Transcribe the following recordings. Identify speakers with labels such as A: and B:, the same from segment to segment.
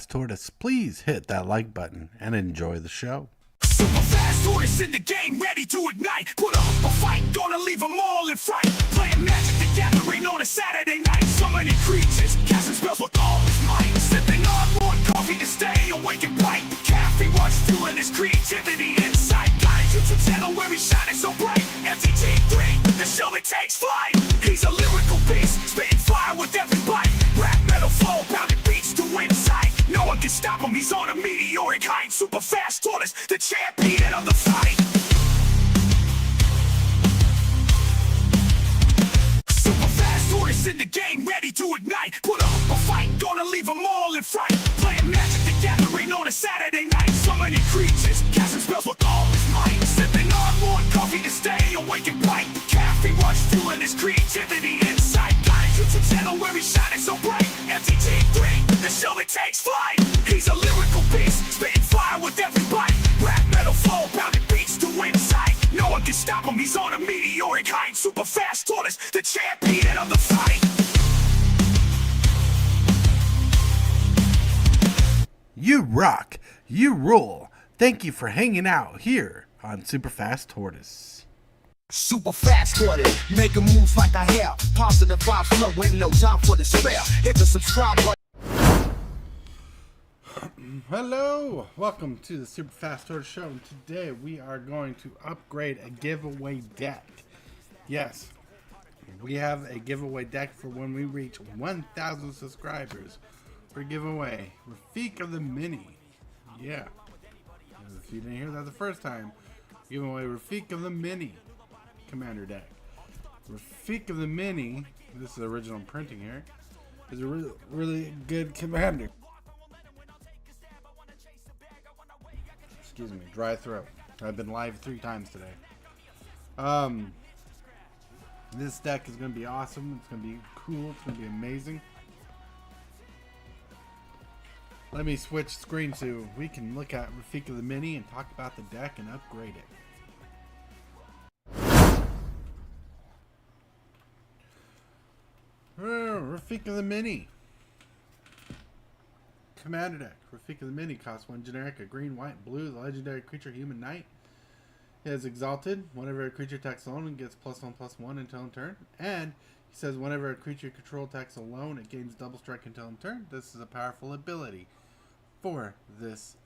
A: Fast Tortoise, please hit that like button and enjoy the show.
B: Super fast tortoise in the game, ready to ignite. Put up a fight, gonna leave them all in fright. Playing Magic the Gathering on a Saturday night. So many creatures, casting spells with all his might. Sipping on more coffee to stay awake and bright. Caffeine rush fueling his creativity inside. Got a YouTube channel where he's shining so bright. MTG 3, the show that takes flight. He's a lyrical beast, spitting fire with every bite. Rap metal flow, pounding beats to inside. No one can stop him, he's on a meteoric height. Super fast tortoise, the champion of the fight. Super fast tortoise in the game, ready to ignite. Put up a fight, gonna leave them all in fright. Playing Magic the Gathering on a Saturday night. So many creatures, casting spells with all his might. Sipping on more coffee to stay awake and bright. Caffeine rush fueling his creativity inside. Got a YouTube channel where he's shining so bright. MTG 3, the show that takes flight. He's a lyrical beast, spitting fire with every bite. Rap metal flow, pounding beats to inside. No one can stop him, he's on a meteoric height. Super fast tortoise, the champion of the fight.
A: You rock, you rule. Thank you for hanging out here on Super Fast Tortoise.
C: Super fast tortoise, make a move like I have. Positive vibe flow, ain't no time for despair. Hit the subscribe button.
A: Hello, welcome to the Super Fast Tortoise Show. And today we are going to upgrade a giveaway deck. Yes, we have a giveaway deck for when we reach 1,000 subscribers. We're giving away Rafiq of the Mini. Yeah, if you didn't hear that the first time, giving away Rafiq of the Mini Commander deck. Rafiq of the Mini, this is the original printing here, is a really good commander. Excuse me, dry throat. I've been live 3 times today. This deck is going to be awesome. It's going to be cool. It's going to be amazing. Let me switch screen so we can look at Rafiq of the Mini and talk about the deck and upgrade it. Rafiq of the Mini Commander deck. Rafiq of the Mini costs 1 generic, a green, white, blue. The legendary creature Human Knight. He has Exalted. Whenever a creature attacks alone, it gets +1/+1 until end turn. And he says whenever a creature you control attacks alone, it gains double strike until end turn. This is a powerful ability for this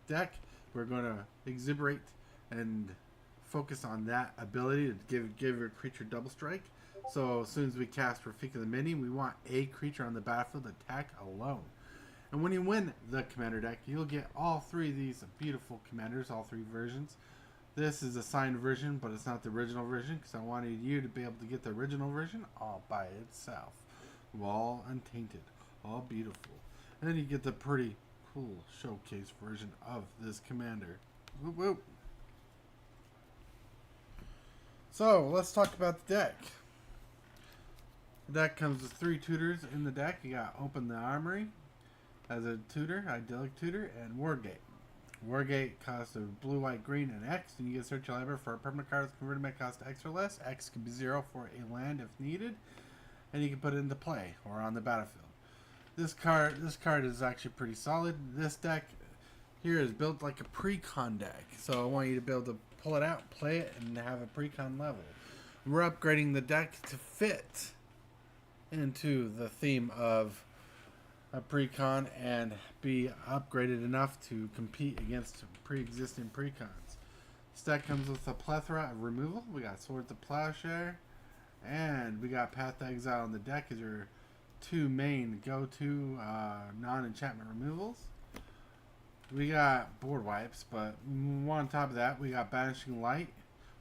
A: deck. We're going to exuberate and focus on that ability to give your creature double strike. So as soon as we cast Rafiq of the Mini, we want a creature on the battlefield to attack alone. And when you win the commander deck, you'll get all 3 of these beautiful commanders, all 3 versions. This is a signed version, but it's not the original version because I wanted you to be able to get the original version all by itself. All untainted, all beautiful. And then you get the pretty cool showcase version of this commander. Whoop whoop. So let's talk about the deck. The deck comes with 3 tutors in the deck. You got Open the Armory as a tutor, Idyllic Tutor, and Wargate. Wargate costs a blue, white, green, and X, and you get search your library for a permanent card that's converted by cost X or less. X can be 0 for a land if needed, and you can put it into play or on the battlefield. This card is actually pretty solid. This deck here is built like a pre-con deck, so I want you to be able to pull it out, play it, and have a pre-con level. We're upgrading the deck to fit into the theme of a pre-con and be upgraded enough to compete against pre-existing pre-cons. This deck comes with a plethora of removal. We got Swords of Plowshare, and we got Path to Exile on the deck as your 2 main go-to non-enchantment removals. We got board wipes, but on top of that, we got Banishing Light,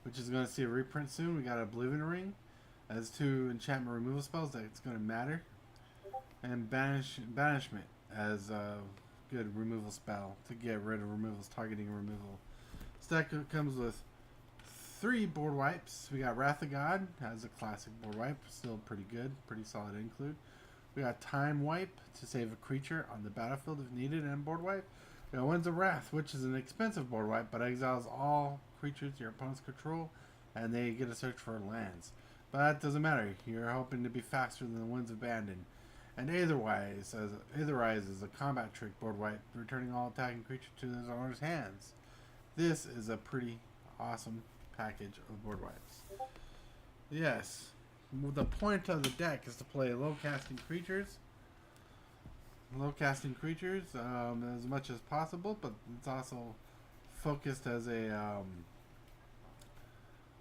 A: which is going to see a reprint soon. We got Oblivion Ring as 2 enchantment removal spells that it's going to matter. And Banishment as a good removal spell to get rid of removals, targeting removal. This deck comes with 3 board wipes. We got Wrath of God as a classic board wipe, still pretty good, pretty solid include. We got Time Wipe to save a creature on the battlefield if needed, and board wipe. We got Winds of Wrath, which is an expensive board wipe, but exiles all creatures your opponents control, and they get a search for lands. But that doesn't matter. You're hoping to be faster than the Winds of Abandon. And Aetherwise is a combat trick board wipe, returning all attacking creatures to their owner's hands. This is a pretty awesome package of board wipes. Yes, the point of the deck is to play low casting creatures as much as possible, but it's also focused as a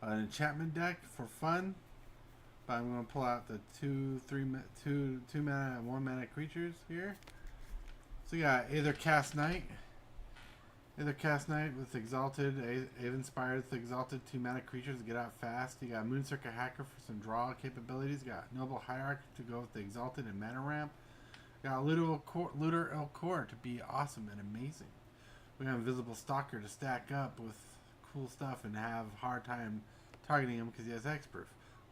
A: an enchantment deck for fun. But I'm going to pull out the two mana and 1 mana creatures here. So you got Aether Cast Knight with Exalted, Ave Inspired with Exalted 2 mana creatures to get out fast. You got Mooncircuit Hacker for some draw capabilities. You got Noble Hierarch to go with the Exalted and mana ramp. You got Looter El Core to be awesome and amazing. We got Invisible Stalker to stack up with cool stuff and have a hard time targeting him because he has X-Proof.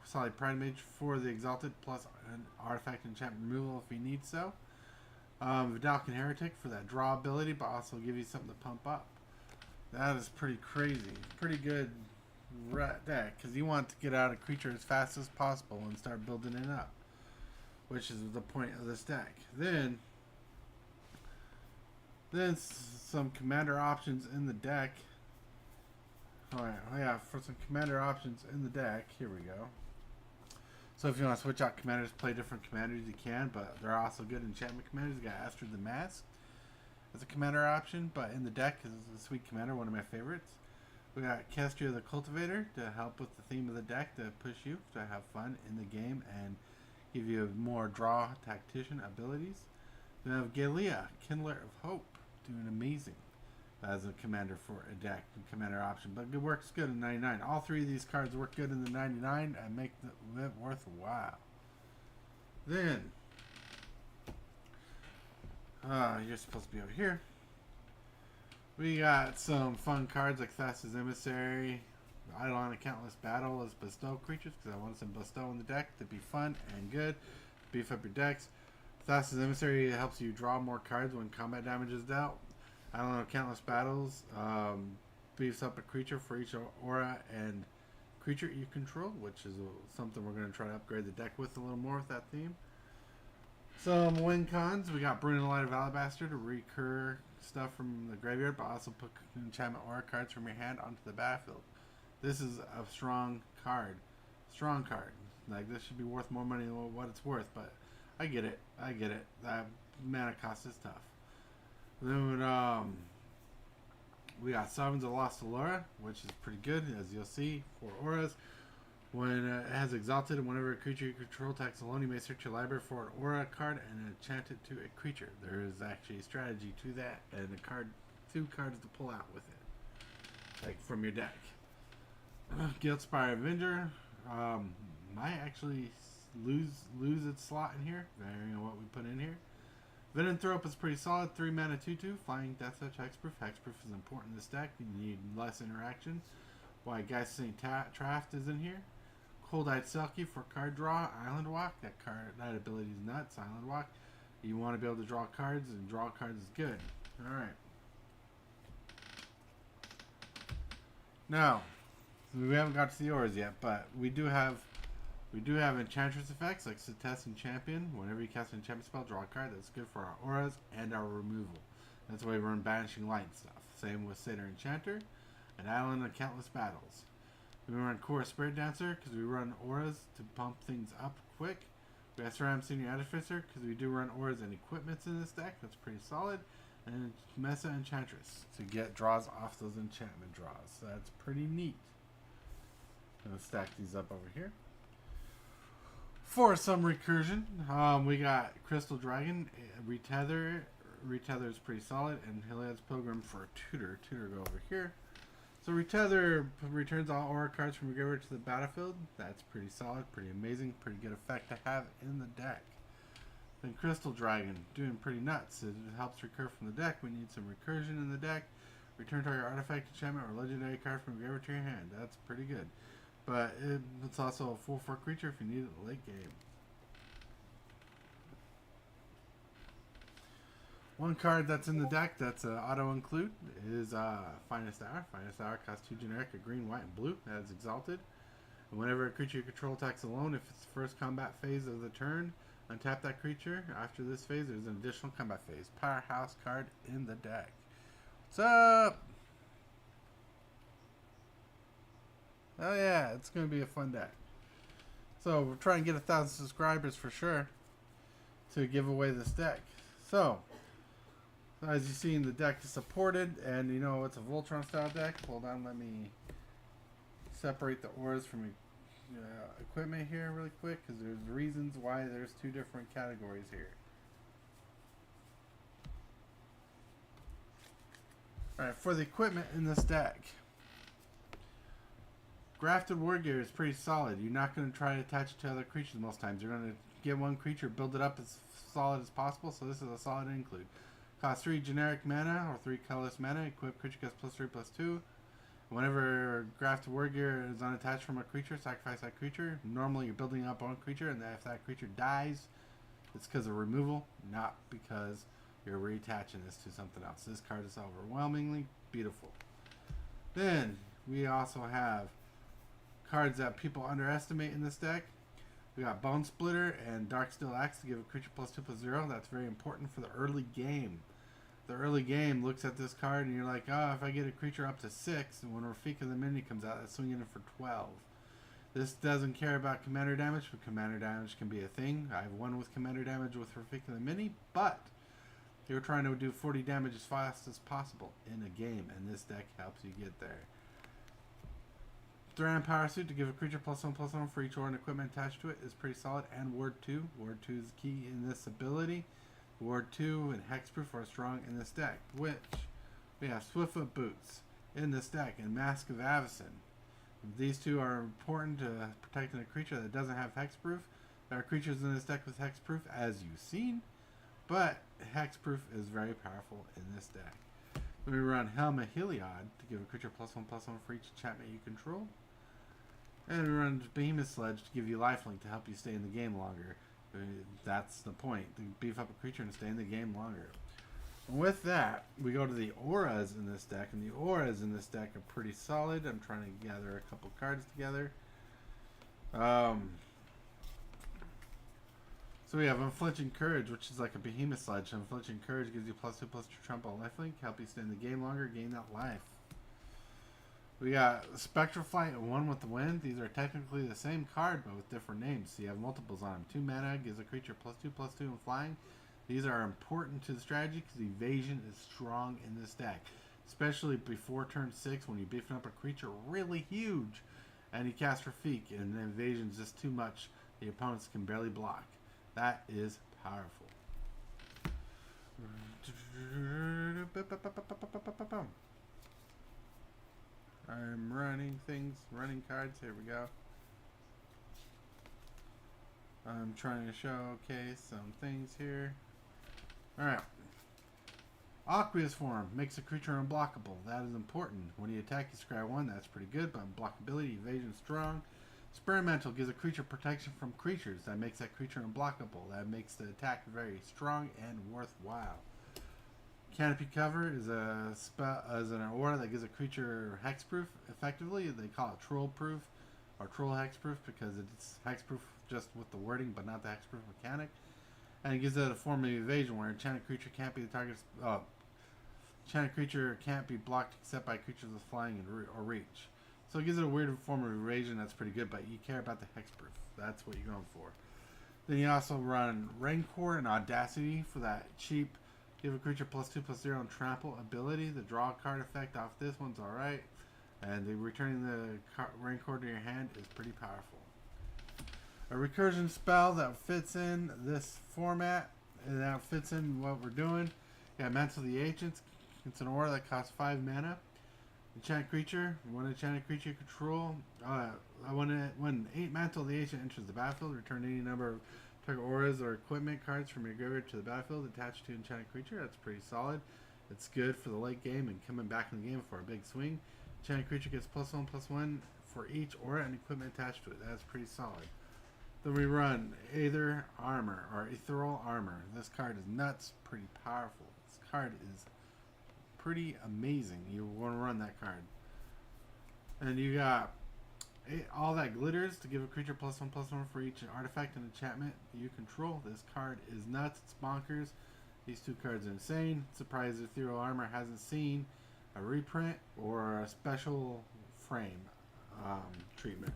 A: Solid Pride Mage for the Exalted plus an artifact enchantment removal if he needs so. Vidalcan Heretic for that draw ability, but also give you something to pump up. That is pretty crazy. Pretty good deck because you want to get out a creature as fast as possible and start building it up, which is the point of this deck. Then some commander options in the deck. Alright, oh yeah, for some commander options in the deck, here we go. So if you want to switch out commanders, play different commanders, you can, but they're also good enchantment commanders. You got Astrid the Mask as a commander option, but in the deck is a sweet commander, one of my favorites. We got Kestria the Cultivator to help with the theme of the deck, to push you to have fun in the game and give you more draw tactician abilities. We have Galea, Kindler of Hope, doing amazing as a commander for a deck and commander option, but it works good in 99. All three of these cards work good in the 99 and make it worthwhile. Then you're supposed to be over here. We got some fun cards like Thassa's Emissary, Eidolon and Countless Battle as bestow creatures because I wanted some bestow in the deck to be fun and good. Beef up your decks. Thassa's Emissary helps you draw more cards when combat damage is dealt. I don't know, Countless Battles beefs up a creature for each aura and creature you control, which is something we're going to try to upgrade the deck with a little more with that theme. Some win cons. We got Brune Light of Alabaster to recur stuff from the graveyard, but also put enchantment aura cards from your hand onto the battlefield. This is a strong card. Strong card. Like, this should be worth more money than what it's worth, but I get it. That mana cost is tough. Then we got Sovereigns of Lost Allura, which is pretty good, as you'll see, for auras. When it has Exalted, and whenever a creature you control attacks alone, you may search your library for an aura card and enchant it to a creature. There is actually a strategy to that, and two cards to pull out with it, like from your deck. Guildspire Avenger might actually lose its slot in here, varying on what we put in here. Venanthrope is pretty solid, 3 mana 2/2, flying Death Touch Hexproof. Hexproof is important in this deck. You need less interaction. Why Geist St. Traft is in here. Cold-Eyed Selkie for card draw, Island Walk. That ability is nuts, Island Walk. You want to be able to draw cards, and draw cards is good. Alright. Now, we haven't got to the auras yet, but we do have Enchantress effects like Setessan Champion. Whenever you cast an enchantment spell, draw a card. That's good for our auras and our removal. That's why we run Banishing Light and stuff. Same with Satyr Enchanter and Island of Countless Battles. We run Core Spirit Dancer because we run auras to pump things up quick. We have Ceram Senior Artificer because we do run auras and equipments in this deck. That's pretty solid. And Mesa Enchantress to get draws off those enchantment draws. So that's pretty neat. I'm going to stack these up over here. For some recursion, we got Crystal Dragon, Retether. Retether is pretty solid, and Heliod's Pilgrim for a tutor. Tutor go over here. So Retether returns all aura cards from your graveyard to the battlefield. That's pretty solid, pretty amazing, pretty good effect to have in the deck. Then Crystal Dragon, doing pretty nuts. It helps recur from the deck. We need some recursion in the deck. Return target artifact, enchantment, or legendary card from your graveyard to your hand. That's pretty good. But it's also a 4/4 creature if you need it late game. One card that's in the deck that's auto include is Finest Hour. Finest Hour costs 2 generic, a green, white, and blue. That is Exalted. And whenever a creature you control attacks alone, if it's the first combat phase of the turn, Untap that creature. After this phase, there's an additional combat phase. Powerhouse card in the deck. What's up? Oh yeah, it's going to be a fun deck. So we're trying to get 1,000 subscribers for sure to give away this deck. So as you see, the deck is supported, and you know it's a Voltron style deck. Hold on, let me separate the auras from equipment here really quick, because there's reasons why there's two different categories here. Alright, for the equipment in this deck, Grafted War Gear is pretty solid. You're not going to try to attach it to other creatures most times. You're going to get one creature, build it up as solid as possible, so this is a solid include. Cost 3 generic mana, or 3 colorless mana. Equip creature gets +3/+2. Whenever Grafted War Gear is unattached from a creature, sacrifice that creature. Normally you're building up on a creature, and if that creature dies, it's because of removal, not because you're reattaching this to something else. This card is overwhelmingly beautiful. Then we also have cards that people underestimate in this deck. We got Bone Splitter and Darksteel Axe to give a creature +2/+0. That's very important for the early game. The early game looks at this card and you're like, oh, if I get a creature up to 6, and when Rafiq of the Mini comes out, that's swinging it for 12. This doesn't care about commander damage, but commander damage can be a thing. I've won with commander damage with Rafiq of the Mini, but you're trying to do 40 damage as fast as possible in a game, and this deck helps you get there. Thran Power Suit to give a creature +1/+1 for each aura and equipment attached to it is pretty solid. And Ward 2. Ward 2 is key in this ability. Ward 2 and Hexproof are strong in this deck, which we have Swiftfoot Boots in this deck and Mask of Avacyn. These two are important to protecting a creature that doesn't have Hexproof. There are creatures in this deck with Hexproof, as you've seen, but Hexproof is very powerful in this deck. We run Helma Heliod to give a creature +1/+1 for each enchantment you control. And we run Behemoth Sledge to give you lifelink to help you stay in the game longer. That's the point, to beef up a creature and stay in the game longer. And with that, we go to the auras in this deck, and the auras in this deck are pretty solid. I'm trying to gather a couple cards together. So we have Unflinching Courage, which is like a Behemoth Sledge. Unflinching Courage gives you +2/+2 trample lifelink, help you stay in the game longer, gain that life. We got Spectral Flight and One with the Wind. These are technically the same card, but with different names. So you have multiples on them. 2 mana gives a creature +2/+2 in flying. These are important to the strategy because evasion is strong in this deck, especially before turn 6 when you're beefing up a creature really huge and you cast Rafiq and the evasion is just too much. The opponents can barely block. That is powerful. I'm running cards. Here we go. I'm trying to showcase some things here. Alright. Aqueous Form makes a creature unblockable. That is important. When you attack, you scry 1. That's pretty good, but unblockability, evasion strong. Experimental gives a creature protection from creatures. That makes that creature unblockable. That makes the attack very strong and worthwhile. Canopy Cover is a spell, as an aura that gives a creature hexproof. Effectively, they call it troll proof or troll hexproof because it's hexproof just with the wording, but not the hexproof mechanic. And it gives it a form of evasion where enchanted creature can't be the target. Enchanted creature can't be blocked except by creatures with flying and or reach. So it gives it a weird form of evasion that's pretty good, but you care about the hexproof. That's what you're going for. Then you also run Rancor and Audacity for that cheap. Give a creature +2/+0 and trample ability. The draw card effect off this one's alright. And the returning the Rancor to your hand is pretty powerful. A recursion spell that fits in this format, and that fits in what we're doing. Yeah, Mantle of the Ancients. It's an aura that costs 5 mana. Enchanted creature. One enchanted creature you control. When 8 Mantle of the Ancient enters the battlefield, return any number of target auras or equipment cards from your graveyard to the battlefield attached to enchanted creature. That's pretty solid. It's good for the late game and coming back in the game for a big swing. Enchanted creature gets +1/+1 for each aura and equipment attached to it. That's pretty solid. Then we run Aether Armor or Ethereal Armor. This card is nuts, pretty powerful. This card is pretty amazing. You want to run that card. And you got all that glitters to give a creature +1/+1 for each artifact and enchantment you control. This card is nuts. It's bonkers. These two cards are insane. Surprised Ethereal Armor hasn't seen a reprint or a special frame treatment.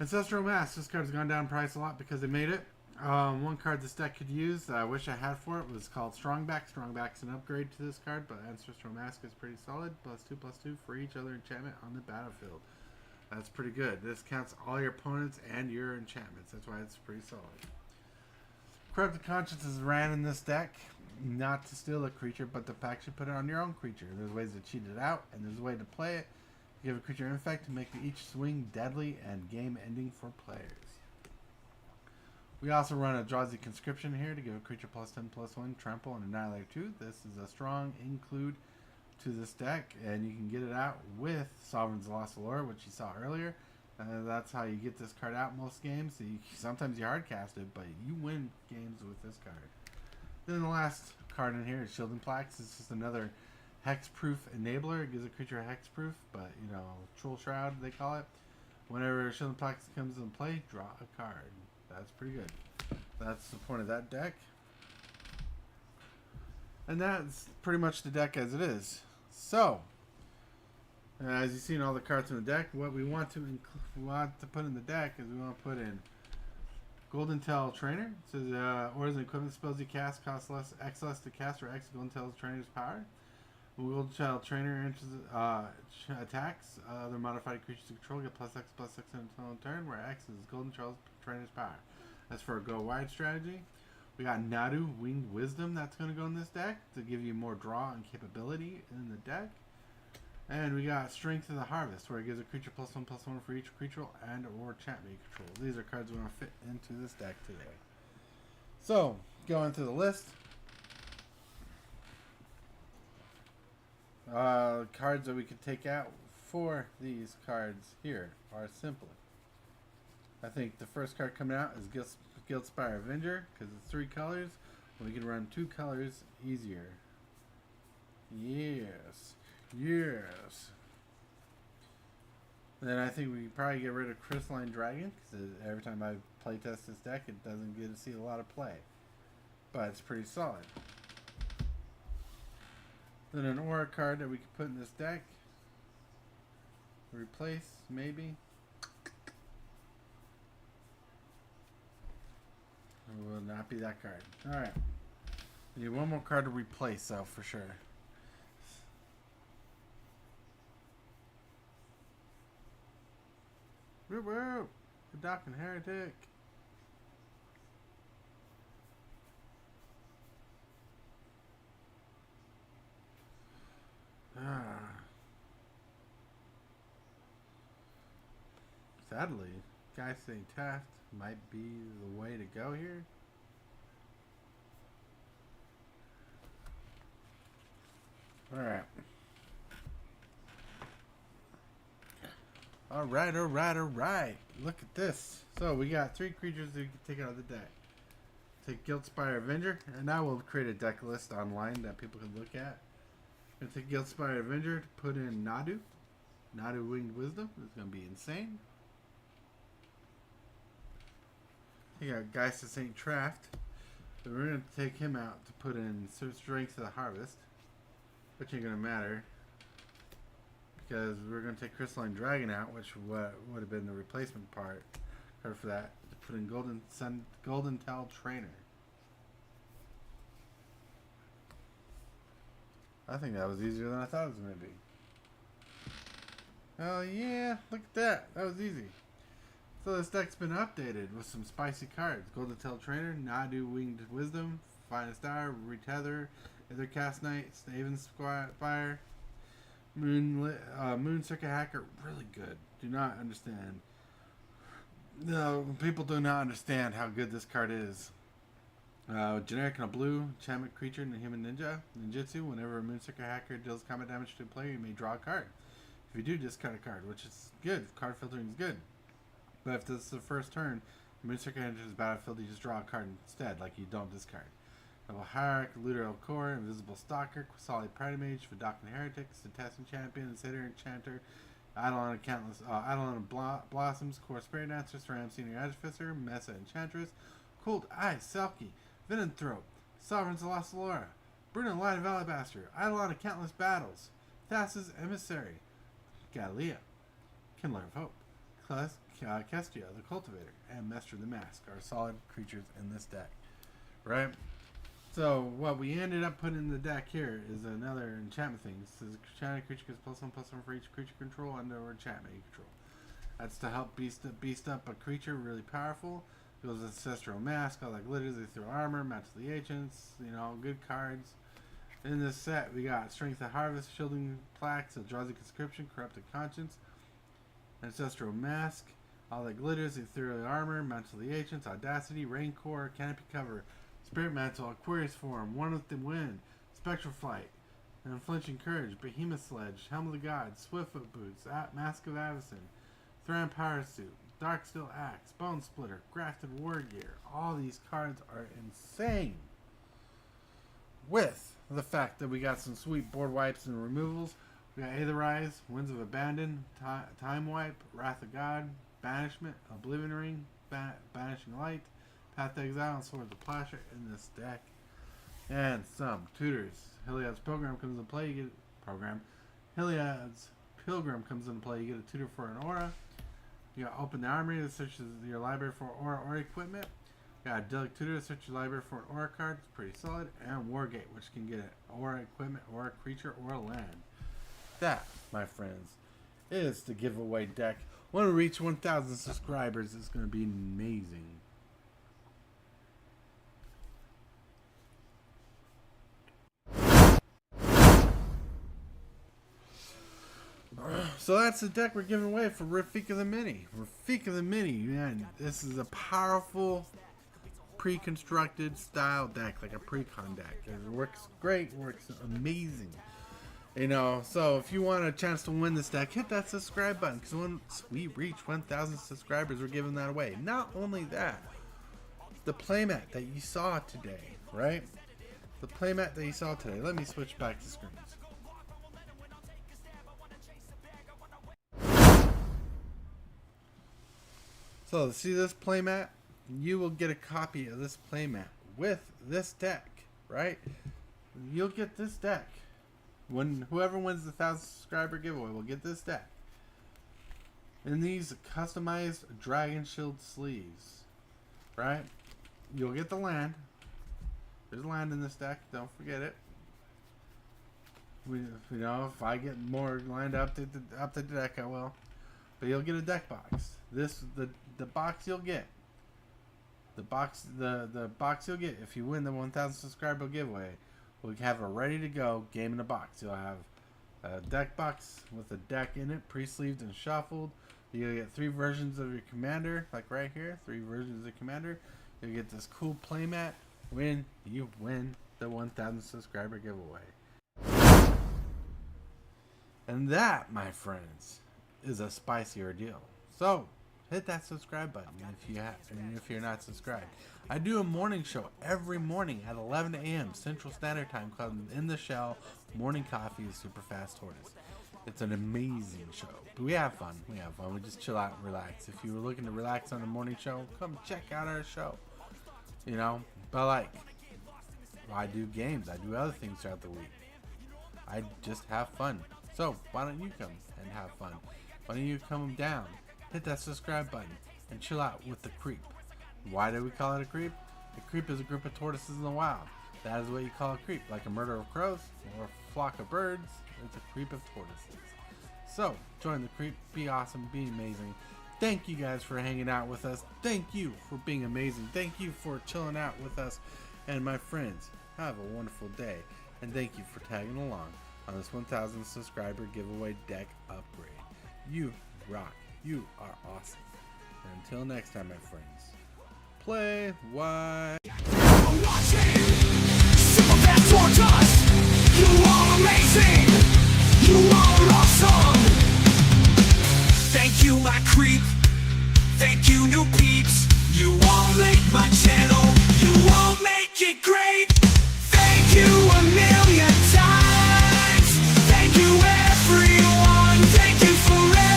A: Ancestral Mask. This card's gone down in price a lot because they made it. One card this deck could use that I wish I had for it was called Strongback. Strongback's an upgrade to this card, but Ancestral Mask is pretty solid. +2/+2 for each other enchantment on the battlefield. That's pretty good. This counts all your opponents and your enchantments. That's why it's pretty solid. Corrupted Conscience is ran in this deck. Not to steal a creature, but to actually put it on your own creature. There's ways to cheat it out, and there's a way to play it. Give a creature infect to make each swing deadly and game ending for players. We also run a Drowsy Conscription here to give a creature +10/+1 trample and annihilate 2. This is a strong include to this deck, and you can get it out with Sovereign's Lost Allure, which you saw earlier. That's how you get this card out most games. So sometimes you hard cast it, but you win games with this card. Then the last card in here is Shielding Plaques. It's just another hexproof enabler. It gives a creature a hexproof, but Troll Shroud they call it. Whenever Shielding Plaques comes into play, draw a card. That's pretty good. That's the point of that deck. And that's pretty much the deck as it is. So, as you've seen all the cards in the deck, what we want to put in the deck is we want to put in Golden Tail Trainer. It says orders and equipment spells you cast cost X less to cast or X Golden Tail Trainer's power. When Golden Tail Trainer enters attacks, other modified creatures you control get +X/+X until turn, where X is Golden Tail Trainer's power. That's for a go wide strategy. We got Nadu Winged Wisdom that's going to go in this deck to give you more draw and capability in the deck. And we got Strength of the Harvest, where it gives a creature +1/+1 for each creature and or enchantment you control. These are cards we want to fit into this deck today. So, going through the list. Cards that we could take out for these cards here are simple. I think the first card coming out is Guildspire Avenger, because it's 3 colors. We can run 2 colors easier. Yes. Yes. Then I think we can probably get rid of Crystalline Dragon, because every time I playtest this deck, it doesn't get to see a lot of play. But it's pretty solid. Then an aura card that we could put in this deck. Replace, maybe. It will not be that card. Alright. Need one more card to replace, though, for sure. Woo woo! The Docking Heretic. Sadly, Guy St. Taft might be the way to go here. Alright. Alright. Look at this. So we got 3 creatures that we can take out of the deck. Take Guildspire Avenger, and now we'll create a deck list online that people can look at. I'm going to take Guildspire Avenger to put in Nadu. Nadu Winged Wisdom. It's going to be insane. You got Geist of St. Traft. So we're going to take him out to put in Strength of the Harvest, which ain't going to matter because we're going to take Crystalline Dragon out, which would have been the replacement part for that, to put in Golden Tail Trainer. I think that was easier than I thought it was going to be. Oh yeah, look at that. That was easy. So this deck's been updated with some spicy cards. Golden Tail Trainer, Nadu Winged Wisdom, Finest Hour, Retether, Cast Knight, Snaven Fire, Moon Circuit Hacker. Really good. Do not understand. No, people do not understand how good this card is. Generic and a blue, enchantment creature, and a human ninja. Ninjutsu, whenever a Moon Circuit Hacker deals combat damage to a player, you may draw a card. If you do, discard a card, which is good. Card filtering is good. But if this is the first turn, the Moon Circuit enters the battlefield, you just draw a card instead, like you don't discard. Double Hierarch, Looter El Core, Invisible Stalker, Quasali Pride Mage, Vidoccan Heretic, Centessan Champion, Cedar Enchanter, Eidolon Blossoms, Core Spirit Dancer, Ram Senior Edgefister, Mesa Enchantress, Cold Ice, Selkie, Venom Throat, Sovereigns of Lost Allura, Bruno Light of Alabaster, Eidolon of Countless Battles, Thassa's Emissary, Galea, Kindler of Hope, Kestia the Cultivator, and Mestre the Mask are solid creatures in this deck. Right? So what we ended up putting in the deck here is another enchantment thing. It says enchanted creature gets +1/+1 for each creature control under enchantment you control. That's to help beast up a creature really powerful. It goes Ancestral Mask, all that glitters, they throw armor, match the agents, good cards. In this set we got Strength of Harvest, Shielding Plaques, Eldrazi Conscription, Corrupted Conscience, Ancestral Mask, all that glitters, they throw the armor, match the agents, Audacity, Raincore, Canopy Cover, Spirit Mantle, Aquarius Form, One with the Wind, Spectral Flight, Unflinching Courage, Behemoth Sledge, Helm of the Gods, Swiftfoot Boots, Mask of Avacyn, Thran Power Suit, Darksteel Axe, Bone Splitter, Grafted War Gear. All these cards are insane. With the fact that we got some sweet board wipes and removals. We got Aetherize, Winds of Abandon, Time Wipe, Wrath of God, Banishment, Oblivion Ring, Banishing Light, Path to Exile, and Sword of the Plasher in this deck. And some tutors. Heliod's Pilgrim comes into play, you get Heliod's Pilgrim comes into play, you get a tutor for an aura. You got Open the Armory that searches your library for aura or equipment. You got Idyllic Tutor that searches your library for an aura card, it's pretty solid. And Wargate, which can get an aura equipment, or a creature, or a land. That, my friends, is the giveaway deck. When we reach 1,000 subscribers, it's going to be amazing. So that's the deck we're giving away for Rafiq of the Mini. Rafiq of the Mini, man, this is a powerful pre-constructed style deck, like a pre-con deck. It works great, works amazing. So if you want a chance to win this deck, hit that subscribe button, because once we reach 1,000 subscribers, we're giving that away. Not only that, the playmat that you saw today, right? The playmat that you saw today. Let me switch back to screens. So, see this playmat? You will get a copy of this playmat with this deck, right? You'll get this deck. When whoever wins the 1,000 subscriber giveaway will get this deck. And these customized Dragon Shield sleeves, right? You'll get the land. There's land in this deck. Don't forget it. If I get more land up to the deck, I will. But you'll get a deck box. The box you'll get. The box you'll get if you win the 1,000 subscriber giveaway. We'll have a ready to go game in a box. You'll have a deck box with a deck in it, pre-sleeved and shuffled. You'll get 3 versions of your commander, like right here. 3 versions of commander. You'll get this cool playmat when you win the 1,000 subscriber giveaway. And that, my friends, is a spicier deal. So hit that subscribe button if you're not subscribed. I do a morning show every morning at 11 a.m. Central Standard Time called In the Shell Morning Coffee with Super Fast Tortoise. It's an amazing show. But we have fun. We just chill out and relax. If you were looking to relax on the morning show, come check out our show. But I do games. I do other things throughout the week. I just have fun. So why don't you come and have fun? Why don't you come down, hit that subscribe button, and chill out with the creep. Why do we call it a creep? A creep is a group of tortoises in the wild. That is what you call a creep, like a murder of crows or a flock of birds. It's a creep of tortoises. So join the creep, be awesome, be amazing. Thank you guys for hanging out with us. Thank you for being amazing. Thank you for chilling out with us. And my friends, have a wonderful day. And thank you for tagging along on this 1,000 subscriber giveaway deck upgrade. You rock. You are awesome. And until next time, my friends, play wide.
B: You are amazing. You are awesome. Thank you, my creep. Thank you, new peeps. You all make my channel. You all make it great. Thank you a million times. Thank you, everyone. Thank you forever.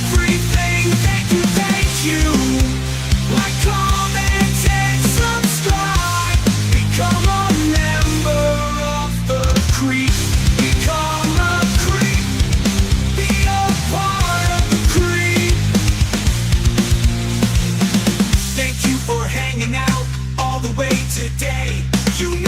B: all the way today. You